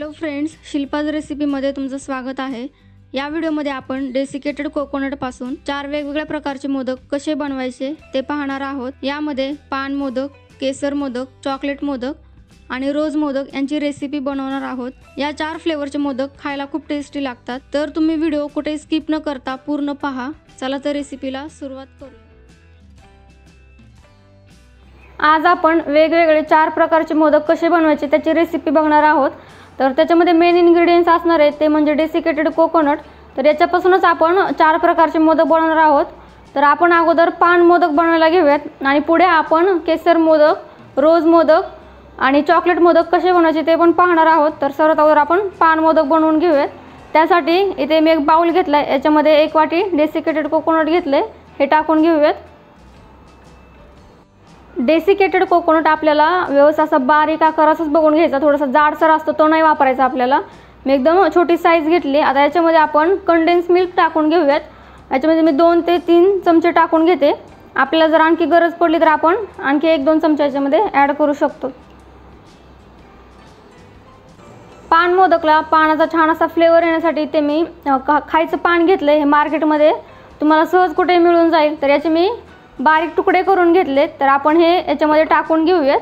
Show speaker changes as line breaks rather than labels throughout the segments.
Hello friends, Shilpa's रेसिपीमध्ये तुमचं स्वागत आहे। या व्हिडिओमध्ये आपण डेसिकेटेड कोकोनट पासून 4 वेगवेगळ्या प्रकारचे मोदक कसे बनवायचे ते पाहणार आहोत। यामध्ये पान मोदक, केसर मोदक, चॉकलेट मोदक आणि रोज मोदक यांची रेसिपी बनवणार आहोत। या 4 फ्लेवरचे मोदक खायला खूप टेस्टी लागतात, तर तुम्ही व्हिडिओ कुठे स्किप न करता पूर्ण पहा। चला तर रेसिपीला सुरुवात करूया। आज आपण वेगवेगळे 4 प्रकारचे मोदक कसे बनवायचे त्याची रेसिपी बघणार आहोत। तर त्याच्यामध्ये मेन इन्ग्रेडियंट्स असणार आहेत ते म्हणजे डेसिकेटेड कोकोनट। तर याच्यापासूनच आपण 4 प्रकारचे मोदक बनवणार आहोत। तर आपण अगोदर पान मोदक बनवायला घेऊयात आणि पुढे आपण केसर मोदक, रोज मोदक आणि चॉकलेट मोदक कसे बनवायचे ते पण पाहणार आहोत। तर सर्वात अगोदर आपण पान मोदक बनवून घेऊयात। त्यासाठी इथे मी एक बाउल घेतलाय, याच्यामध्ये 1 वाटी डेसिकेटेड कोकोनट घेतले, हे टाकून घेऊयात। डेसिकेटेड कोकोनट आपल्याला व्यवस्थित असा बारीक आकाराचाच बघून घ्यायचा, थोडासा जाडसर असतो तो नाही वापरायचा आपल्याला। मी एकदम छोटी साईज घेतली। आता याच्यामध्ये आपण कंडेन्स मिल्क टाकून घेऊयात। याच्यामध्ये मी 2 ते 3 चमचे टाकून घेते। आपल्याला जर आणखी गरज पडली तर आपण आणखी 1-2 चमचे याच्यामध्ये ॲड करू शकतो। पान मोदकला पानाचा छान असा फ्लेवर येण्यासाठी ते मी खायचं पान घेतलं, हे मार्केटमध्ये तुम्हाला सहज कुठे मिळून जाईल। तर याचे मी बारीक तुकडे करून घेतले। तर आपण हे याच्यामध्ये टाकून घेऊयात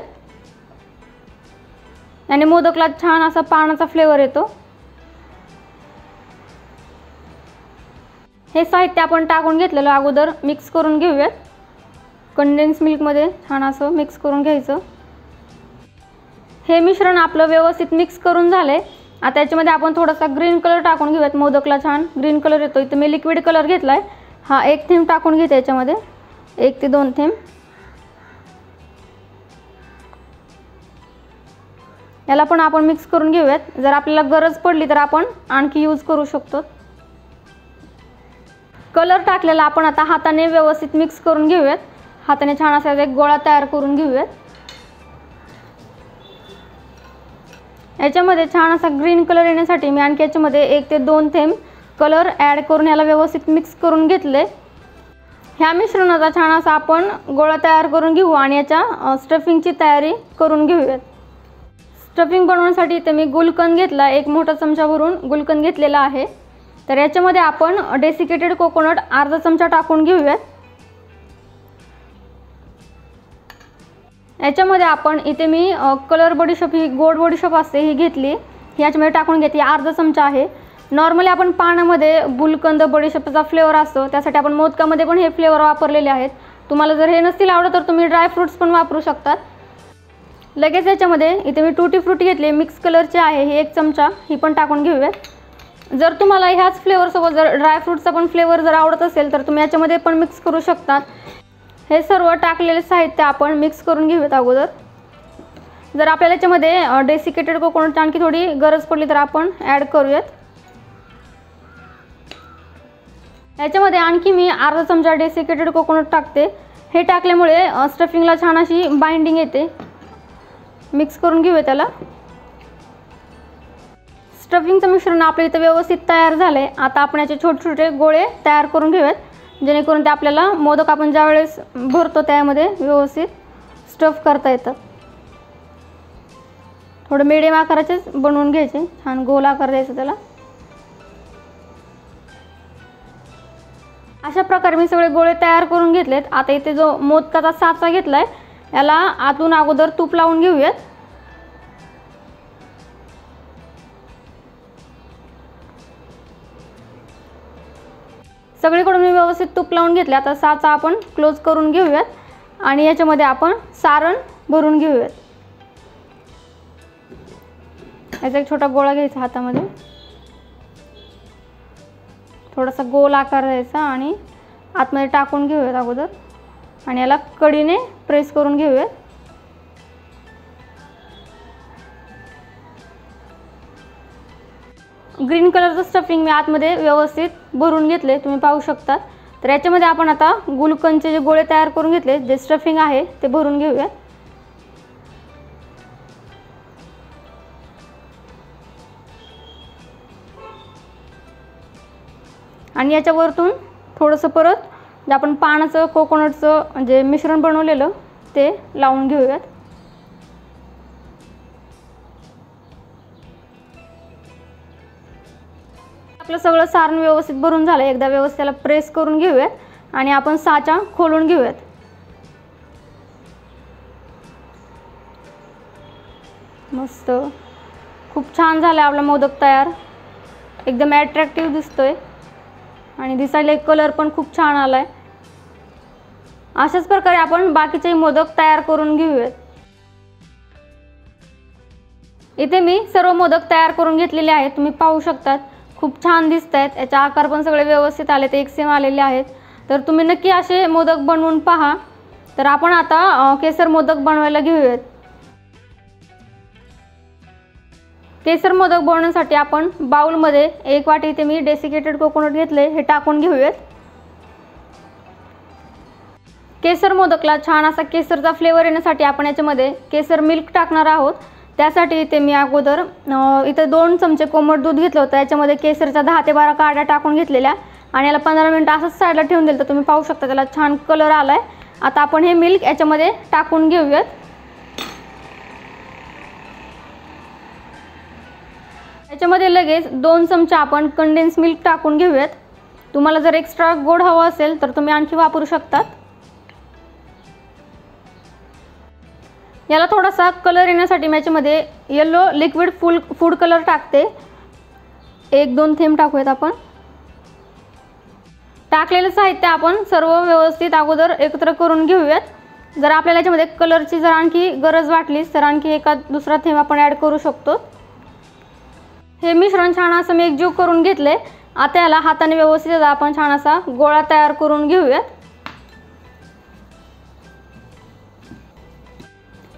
आणि मोदकला छान असा पानाचा फ्लेवर येतो। हे साहित्य आपण टाकून घेतलेलं अगोदर मिक्स करून घेऊयात। कंडेन्स मिल्कमध्ये छान असं मिक्स करून घ्यायचं। हे मिश्रण आपलं व्यवस्थित मिक्स करून झाले। आता याच्यामध्ये आपण थोडासा ग्रीन कलर टाकून घेऊयात। मोदकला छान ग्रीन कलर येतो। इथे मी लिक्विड कलर घेतलाय, हा 1 थेंब टाकून घेते याच्यामध्ये, 1 ते 2 थेंब। याला पण आपण मिक्स करून घेऊयात। जर आपल्याला गरज पडली तर आपण आणखी यूज करू शकतो। कलर टाकलेला आपण आता हाताने व्यवस्थित मिक्स करून घेऊयात। हाताने छान असा एक गोळा तयार करून घेऊयात। याच्यामध्ये छान असा ग्रीन कलर येण्यासाठी मी आणखी याच्यामध्ये 1 ते 2 थेंब कलर ॲड करून याला व्यवस्थित मिक्स करून घेतले। ह्या मिश्रणाचा छान असा आपण गोळा तयार करून घेऊ आणि याच्या स्टफिंगची तयारी करून घेऊयात। स्टफिंग बनवण्यासाठी इथे मी गुलकंद घेतला, 1 मोठा चमचा भरून गुलकंद घेतलेला आहे। तर याच्यामध्ये आपण डेसिकेटेड कोकोनट अर्धा चमचा टाकून घेऊयात। याच्यामध्ये आपण इथे मी कलर बडीशोप, ही गोड बडीशोप असते, ही घेतली, याच्यामध्ये टाकून घेते, अर्धा चमचा आहे। नॉर्मली आपण पानामध्ये गुलकंद बडीशोपचा फ्लेवर असतो, त्यासाठी आपण मोदकामध्ये पण हे फ्लेवर वापरलेले आहेत। तुम्हाला जर हे नसतील आवडत तर तुम्ही ड्राय फ्रूट्स पण वापरू शकतात। लगेच याच्यामध्ये इथे मी टूटी फ्रूटी घेतली, मिक्स कलरचे आहे, ही 1 चमचा, ही पण टाकून घेऊयात। जर तुम्हाला ह्याच फ्लेवरसोबत जर ड्राय फ्रूटचा पण फ्लेवर जर आवडत असेल तर तुम्ही याच्यामध्ये पण मिक्स करू शकतात। हे सर्व टाकलेले साहित्य आपण मिक्स करून घेऊयात अगोदर। जर आपल्याला याच्यामध्ये डेसिकेटेड कोकोनट आणखी थोडी गरज पडली तर आपण ॲड करूयात। याच्यामध्ये आणखी मी अर्धा चमचा डेसिकेटेड कोकोनट टाकते। हे टाकल्यामुळे स्टफिंगला छान अशी बाइंडिंग येते। मिक्स करून घेऊया त्याला। स्टफिंगचं मिश्रण आपल्या इथं व्यवस्थित तयार झाले। आता आपण याचे छोटे छोटे गोळे तयार करून घेऊयात, जेणेकरून ते आपल्याला मोदक आपण ज्या वेळेस भरतो त्यामध्ये व्यवस्थित स्टफ करता येतात। थोडं मीडियम आकाराचेच बनवून घ्यायचे, छान गोल आकार द्यायचा त्याला। अशा प्रकारे मी सगळे गोळे तयार करून घेतलेत। आता इथे जो मोदकाचा साचा घेतलाय याला आतून अगोदर तूप लावून घेऊयात। सगळीकडून मी व्यवस्थित तूप लावून घेतले। आता साचा आपण क्लोज करून घेऊयात आणि याच्यामध्ये आपण सारण भरून घेऊयात। याचा एक छोटा गोळा घ्यायचा हातामध्ये, थोडासा गोल आकार द्यायचा आणि आतमध्ये टाकून घेऊयात अगोदर आणि याला कडीने प्रेस करून घेऊयात। ग्रीन कलरचं स्टफिंग मी आतमध्ये व्यवस्थित भरून घेतले, तुम्ही पाहू शकता। तर याच्यामध्ये आपण आता गुलकंदचे जे गोळे तयार करून घेतले, जे स्टफिंग आहे ते भरून घेऊयात। आणि याच्या वरतून थोडंसं परत जे आपण पानाचं कोकोनटचं जे मिश्रण बनवलेलं ते लावून घेऊयात। आपलं सगळं सारण व्यवस्थित भरून झालं. एकदा व्यवस्थित त्याला प्रेस करून घेऊयात आणि आपण साचा खोलून घेऊयात. मस्त खूप छान झाला आपला मोदक तयार. एकदम अट्रॅक्टिव्ह दिसतोय आणि दिसायला एक कलर पण खूप छान आलाय. अशाच प्रकारे आपण बाकीचे मोदक तयार करून घेऊयात. इथे मी सर्व मोदक तयार करून घेतलेले आहेत. तुम्ही पाहू शकतात खूप छान दिसत आहेत. याचे आकार पण सगळे व्यवस्थित आले, ते एक सेम आलेले आहेत. तर तुम्ही नक्की असे मोदक बनवून पहा. तर आपण आता केसर मोदक बनवायला घेऊयात. केसर मोदक बनवण्यासाठी आपण बाउलमध्ये 1 वाटी इथे मी डेसिकेटेड कोकोनट घेतले, हे टाकून घेऊयात. केसर मोदकला छान असा केसरचा फ्लेवर येण्यासाठी आपण याच्यामध्ये केसर मिल्क टाकणार आहोत. त्यासाठी इथे मी अगोदर इथे 2 चमचे कोमट दूध घेतलं होतं. याच्यामध्ये केसरच्या 10 ते 12 काड्या टाकून घेतलेल्या आणि याला 15 मिनिटं असंच साईडला ठेवून दिलं. तर तुम्ही पाहू शकता त्याला छान कलर आलाय. आता आपण हे मिल्क याच्यामध्ये टाकून घेऊयात. याच्यामध्ये लगेच 2 चमचे आपण कंडेन्स मिल्क टाकून घेऊयात. तुम्हाला जर एक्स्ट्रा गोड हवा असेल तर तुम्ही आणखी वापरू शकतात. याला थोडासा कलर येण्यासाठी मी याच्यामध्ये येलो लिक्विड फूड कलर टाकते. 1-2 थेंब टाकूयात आपण. टाकलेलं साहित्य आपण सर्व व्यवस्थित अगोदर एकत्र करून घेऊयात. जर आपल्याला याच्यामध्ये कलरची जर आणखी गरज वाटली तर आणखी एखाद दुसरा थेंब आपण ॲड करू शकतो. हे मिश्रण छान असं मी एकजीव करून घेतले. आता याला हाताने व्यवस्थित आपण छान असा गोळा तयार करून घेऊयात.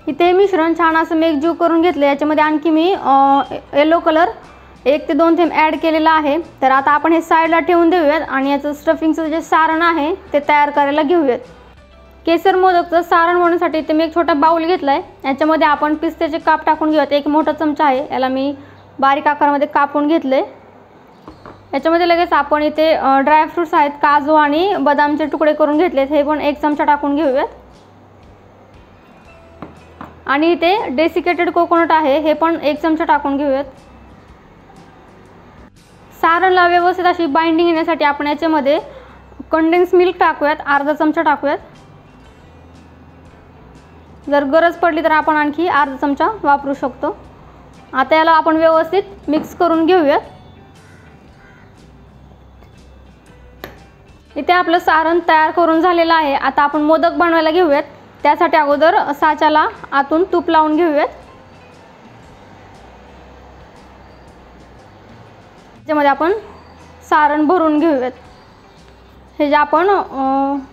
इथे मिश्रण छान असं मी एकजीव करून घेतले. याच्यामध्ये आणखी मी येलो कलर 1 ते 2 थेंब ॲड केलेला आहे. तर आता आपण हे साईडला ठेवून देऊयात आणि याचं स्टफिंगचं जे सारण आहे ते तयार करायला घेऊयात. केसर मोदकचं सारण बनवण्यासाठी इथे मी एक छोटा बाउल घेतला आहे. याच्यामध्ये आपण पिस्त्याचे काप टाकून घेऊयात. 1 मोठा चमचा आहे, याला मी बारीक आकारामध्ये कापून घेतले. याच्यामध्ये लगेच आपण इथे ड्रायफ्रूट्स आहेत, काजू आणि बदामचे तुकडे करून घेतलेत, हे पण 1 चमचा टाकून घेऊयात. आणि इथे डेसिकेटेड कोकोनट आहे, हे पण 1 चमचा टाकून घेऊयात. सारणला व्यवस्थित अशी बाइंडिंग येण्यासाठी आपण याच्यामध्ये कंडेन्स मिल्क टाकूयात, अर्धा चमचा टाकूयात. जर गरज पडली तर आपण आणखी अर्धा चमचा वापरू शकतो. आता याला आपण व्यवस्थित मिक्स करून घेऊयात. इथे आपलं सारण तयार करून झालेलं आहे. आता आपण मोदक बनवायला घेऊयात. त्यासाठी अगोदर साच्याला आतून तूप लावून घेऊयात. त्याच्यामध्ये आपण सारण भरून घेऊयात. हे जे आपण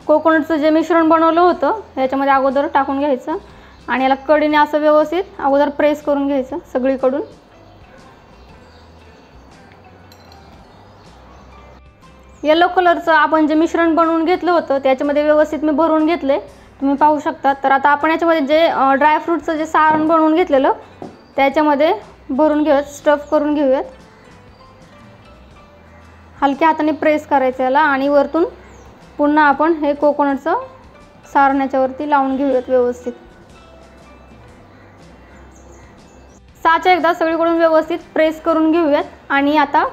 कोकोनटचं जे मिश्रण बनवलं होतं याच्यामध्ये अगोदर टाकून घ्यायचं आणि याला कडीने असं व्यवस्थित अगोदर प्रेस करून घ्यायचं सगळीकडून. येलो कलरचं आपण जे मिश्रण बनवून घेतलं होतं त्याच्यामध्ये व्यवस्थित मी भरून घेतले, तुम्ही पाहू शकता. तर आता आपण याच्यामध्ये जे ड्रायफ्रूटचं जे सारण बनवून घेतलेलं त्याच्यामध्ये भरून घेऊयात, स्टफ करून घेऊयात. हलक्या हाताने प्रेस करायचं याला आणि वरतून पुन्हा आपण हे कोकोनटचं सारण याच्यावरती लावून घेऊयात व्यवस्थित. साचा एकदा सगळीकडून व्यवस्थित प्रेस करून घेऊयात आणि आता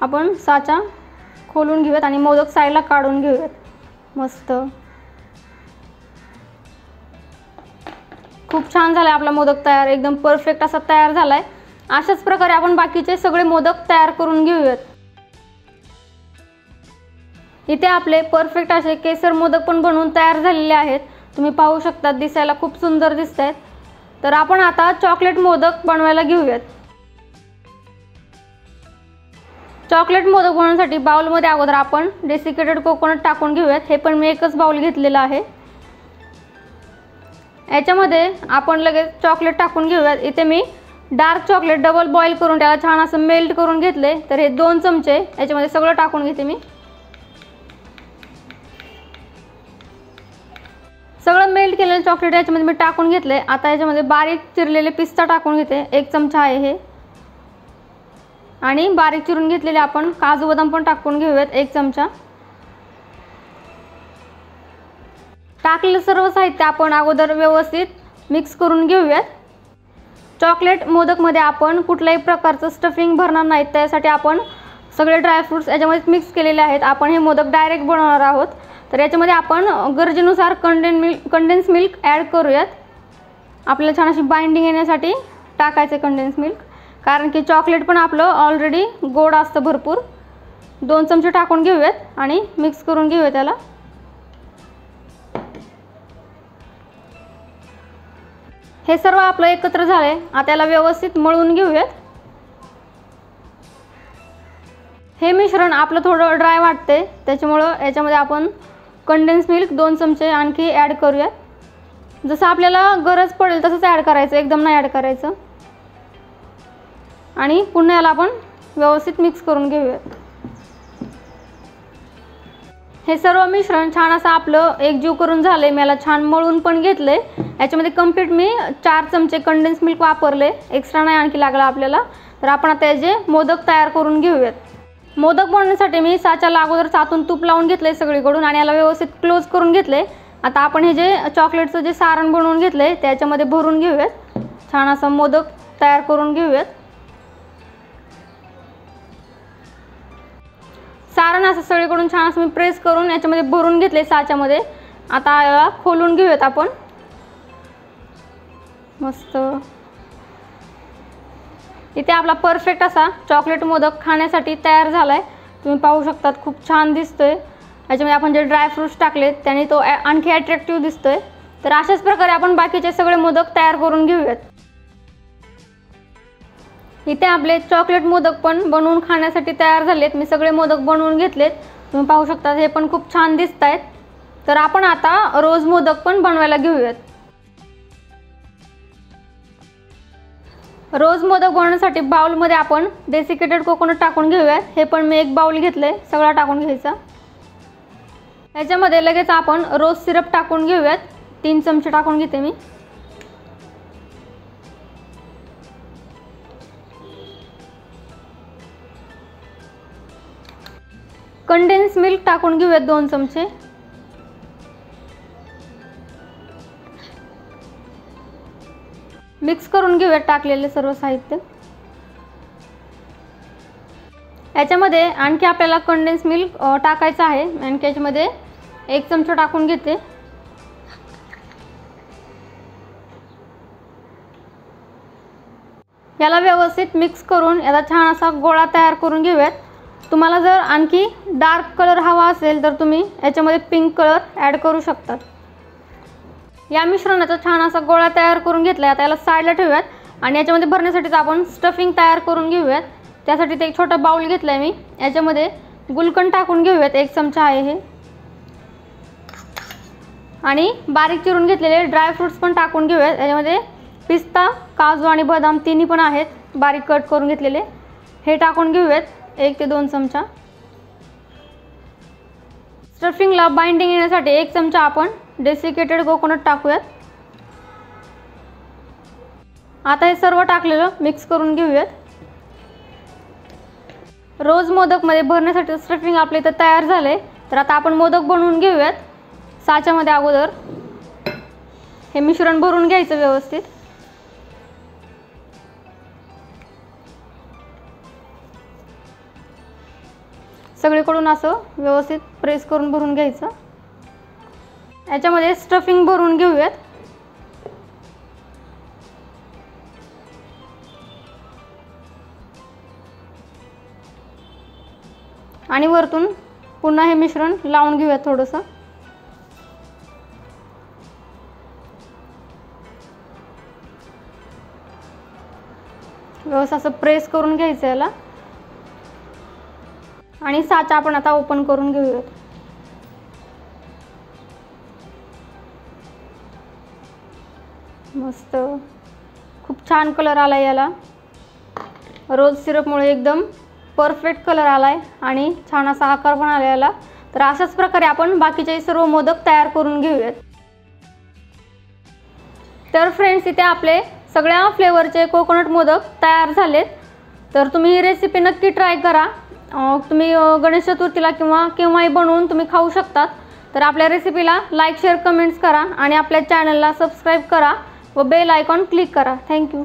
आपण साचा खोलून घेऊयात आणि मोदक साईडला काढून घेऊयात. मस्त खूप छान झाला आपला मोदक तयार, एकदम परफेक्ट असा तयार झालाय. अशाच प्रकारे आपण बाकीचे सगळे मोदक तयार करून घेऊयात. इथे आपले परफेक्ट असे केसर मोदक पण बनवून तयार झालेले आहेत, तुम्ही पाहू शकता. दिसायला खूप सुंदर दिसत आहेत. तर आपण आता चॉकलेट मोदक बनवायला घेऊयात. चॉकलेट मोदक बनवण्यासाठी बाउलमध्ये अगोदर आपण डेसिकेटेड कोकोनट टाकून घेऊयात. हे पण मी एकच बाउल घेतलेलं आहे. याच्यामध्ये आपण लगेच चॉकलेट टाकून घेऊयात. इथे मी डार्क चॉकलेट डबल बॉईल करून त्याला छान असं मेल्ट करून घेतले. तर हे 2 चमचे याच्यामध्ये सगळं टाकून घेते मी. सगळं मेल्ट केलेलं चॉकलेट याच्यामध्ये मी टाकून घेतले. आता याच्यामध्ये बारीक चिरलेले पिस्ता टाकून घेते, 1 चमचा आहे हे. आणि बारीक चिरून घेतलेले आपण काजू बदाम पण टाकून घेऊयात, 1 चमचा. टाकलेलं सर्व साहित्य आपण अगोदर व्यवस्थित मिक्स करून घेऊयात. चॉकलेट मोदकमध्ये आपण कुठल्याही प्रकारचं स्टफिंग भरणार नाही, त्यासाठी आपण सगळे ड्रायफ्रूट्स याच्यामध्ये मिक्स केलेले आहेत. आपण हे मोदक डायरेक्ट बनवणार आहोत. तर याच्यामध्ये आपण गरजेनुसार कंडेन्स मिल्क ॲड करूयात. आपल्याला छान अशी बाइंडिंग येण्यासाठी टाकायचे कंडेन्स मिल्क, कारण की चॉकलेट पण आपलं ऑलरेडी गोड असतं भरपूर. 2 चमचे टाकून घेऊयात आणि मिक्स करून घेऊयात त्याला. हे सर्व आपलं एकत्र झालंय. आता याला व्यवस्थित मळून घेऊयात. हे मिश्रण आपलं थोडं ड्राय वाटते, त्याच्यामुळं याच्यामध्ये आपण कंडेन्स मिल्क 2 चमचे आणखी ॲड करूयात. जसं आपल्याला गरज पडेल तसंच ॲड करायचं, एकदम नाही ॲड करायचं. आणि पुन्हा याला आपण व्यवस्थित मिक्स करून घेऊयात. हे सर्व मिश्रण छान असं आपलं एकजीव करून झाले. मी याला छान मळून पण घेतले. याच्यामध्ये कंप्लीट मी 4 चमचे कंडेन्स मिल्क वापरले, एक्स्ट्रा नाही आणखी लागला आपल्याला. तर आपण आता याचे मोदक तयार करून घेऊयात. मोदक बनवण्यासाठी मी साच्याला अगोदर चातून तूप लावून घेतले सगळीकडून आणि याला व्यवस्थित क्लोज करून घेतले. आता आपण हे जे चॉकलेटचं जे सारण बनवून घेतले त्याच्यामध्ये भरून घेऊयात. छान असं मोदक तयार करून घेऊयात. सारण असं सगळीकडून छान असं मी प्रेस करून याच्यामध्ये भरून घेतले साच्यामध्ये. आता याला खोलून घेऊयात आपण. मस्त इथे आपला परफेक्ट असा चॉकलेट मोदक खाण्यासाठी तयार झालाय. तुम्ही पाहू शकतात, खूप छान दिसतोय. याच्यामध्ये आपण जे ड्रायफ्रूट्स टाकलेत त्याने तो आणखी अट्रॅक्टिव्ह दिसतोय. तर अशाच प्रकारे आपण बाकीचे सगळे मोदक तयार करून घेऊयात. इथे आपले चॉकलेट मोदक पण बनवून खाण्यासाठी तयार झालेत. मी सगळे मोदक बनवून घेतलेत. तुम्ही पाहू शकता, हे पण खूप छान दिसत आहेत. तर आपण आता रोज मोदक पण बनवायला घेऊयात. रोज मोदक बनवण्यासाठी बाउलमध्ये आपण डेसिकेटेड कोकोनट टाकून घेऊयात. हे पण मी 1 बाउल घेतले, सगळा टाकून घ्यायचा. याच्यामध्ये लगेच आपण रोज सिरप टाकून घेऊयात. 3 चमचे टाकून घेते मी. कंडेन्स मिल्क टाकून घेऊयात 2 चमचे. मिक्स करून घेऊयात टाकलेले सर्व साहित्य. याच्यामध्ये आणखी आपल्याला कंडेन्स मिल्क टाकायचं आहे. आणखी याच्यामध्ये 1 चमचा टाकून घेते. याला व्यवस्थित मिक्स करून याला छान असा गोळा तयार करून घेऊयात. तुम्हाला जर आणखी डार्क कलर हवा असेल तर तुम्ही याच्यामध्ये पिंक कलर ॲड करू शकता. या मिश्रणाचा छान असा गोळा तयार करून घेतला. आता याला साईडला ठेवूयात आणि याच्यामध्ये भरण्यासाठीच आपण स्टफिंग तयार करून घेऊयात. त्यासाठी ते एक छोटा बाउल घेतला आहे मी. याच्यामध्ये गुलकंद टाकून घेऊयात, 1 चमचा आहे हे. आणि बारीक चिरून घेतलेले ड्रायफ्रूट्स पण टाकून घेऊयात. याच्यामध्ये पिस्ता, काजू आणि बदाम तिन्ही पण आहेत बारीक कट करून घेतलेले. हे टाकून घेऊयात 1 ते 2 चमचा. स्टफिंगला बाइंडिंग येण्यासाठी 1 चमचा आपण डेसिकेटेड कोकोनट टाकूयात. आता हे सर्व टाकलेलं मिक्स करून घेऊयात. रोज मोदकमध्ये भरण्यासाठी स्टफिंग आपले इथं तयार झाले. तर आता आपण मोदक बनवून घेऊयात. साच्यामध्ये अगोदर हे मिश्रण भरून घ्यायचं व्यवस्थित. सगळीकडून असं व्यवस्थित प्रेस करून भरून घ्यायचं. याच्यामध्ये स्टफिंग भरून घेऊयात. आणि वरतून पुन्हा हे मिश्रण लावून घेऊयात थोडंसं. व्यवस्थित असं प्रेस करून घ्यायचं याला. आणि साचा आपण आता ओपन करून घेऊयात. मस्त खूप छान कलर आलाय याला. रोज सिरपमुळे एकदम परफेक्ट कलर आलाय आणि छान असा आकार पण आला याला. तर अशाच प्रकारे आपण बाकीचे सर्व मोदक तयार करून घेऊयात. तर फ्रेंड्स, इथे आपले सगळ्या फ्लेवरचे कोकोनट मोदक तयार झालेत. तर तुम्ही ही रेसिपी नक्की ट्राय करा. तुम्ही गणेश चतुर्थीला किंवा केव्हाही बनवून तुम्ही खाऊ शकतात. तर आपल्या रेसिपीला लाईक, शेअर, कमेंट्स करा आणि आपल्या चॅनलला सबस्क्राईब करा व बेल आयकॉन क्लिक करा. थँक्यू.